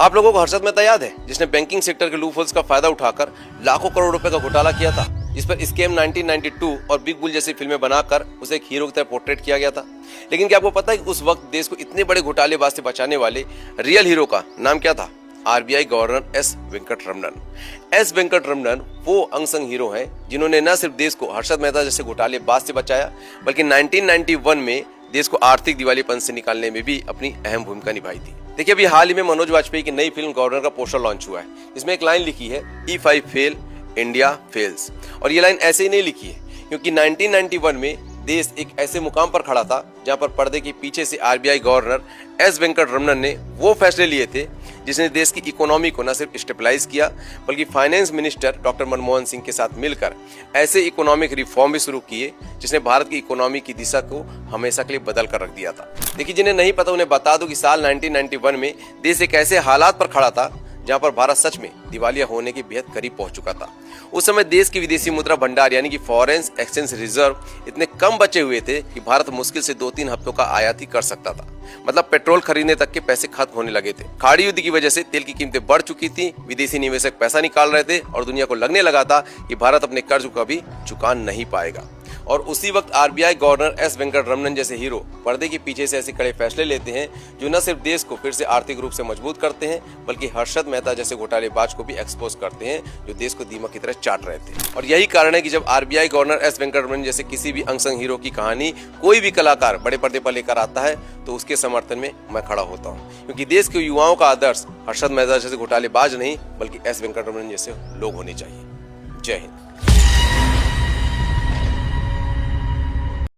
आप लोगों को हर्षद मेहता याद है, जिसने बैंकिंग सेक्टर के लूपहोल्स का फायदा उठाकर लाखों करोड़ रुपए का घोटाला किया था, जिस पर स्कैम 1992 और बिग बुल जैसी फिल्में बनाकर उसे एक हीरो की तरह पोर्ट्रेट किया गया था। लेकिन क्या आपको पता है कि उस वक्त देश को इतने बड़े घोटालेबाज से बचाने वाले रियल हीरो का नाम क्या था? RBI governor S Venkataramanan. S Venkataramanan वो अनसंग हीरो हैं जिन्होंने न सिर्फ देश को हर्षद मेहता जैसे घोटालेबाज से बचाया, बल्कि 1991 में देश को आर्थिक दिवालियापन से निकालने में भी अपनी अहम भूमिका निभाई थी। देखिए, अभी हाल ही में मनोज वाजपेयी की नई फिल्म गवर्नर का पोस्टर लॉन्च हुआ है। इसमें एक लाइन लिखी है, if I fail India fails. और ये लाइन ऐसे ही नहीं लिखी है, क्योंकि 1991 में देश एक ऐसे मुकाम पर खड़ा था जहां पर पर्दे के पीछे से आरबीआई गवर्नर एस वेंकटरमणन ने वो फैसले लिए थे जिसने देश की इकोनॉमी को न सिर्फ स्टेबलाइज किया, बल्कि finance minister doctor Manmohan Singh के साथ मिलकर ऐसे इकोनॉमिक रिफॉर्म भी शुरू किए जिसने भारत की इकोनॉमी की दिशा को हमेशा के लिए बदल कर रख दिया था। देखिए, जिन्हें नहीं पता उन्हें बता दूं कि साल 1991 में देश एक ऐसे हालात पर खड़ा था जहां पर भारत सच में दिवालिया होने के बेहद करीब पहुंच चुका था। उस समय देश की विदेशी मुद्रा भंडार यानी कि फॉरेन एक्सचेंज रिजर्व इतने कम बचे हुए थे कि भारत मुश्किल से 2-3 हफ्तों का आयात ही कर सकता था। मतलब पेट्रोल खरीदने तक के पैसे खत्म होने लगे थे। खाड़ी युद्ध की वजह से तेल की कीमतें बढ़ चुकी थी, विदेशी निवेशक पैसा निकाल रहे थे और दुनिया को लगने लगा था कि भारत अपने कर्ज को कभी चुका नहीं पाएगा। और उसी वक्त आरबीआई गवर्नर एस वेंकटरमणन जैसे हीरो पर्दे के पीछे से ऐसे कड़े फैसले लेते हैं जो न सिर्फ देश को फिर से आर्थिक रूप से मजबूत करते हैं, बल्कि हर्षद मेहता जैसे घोटालेबाज को भी एक्सपोज करते हैं जो देश को दीमक की तरह चाट रहे थे। और यही कारण है कि जब आरबीआई गवर्नर एस वेंकटरमणन जैसे किसी भी अनसंग हीरो की कहानी कोई भी कलाकार बड़े पर्दे पर लेकर आता है तो उसके समर्थन में मैं खड़ा होता हूँ, क्योंकि देश के युवाओं का आदर्श हर्षद मेहता जैसे घोटालेबाज नहीं, बल्कि एस वेंकटरमणन जैसे लोग होने चाहिए। जय हिंद।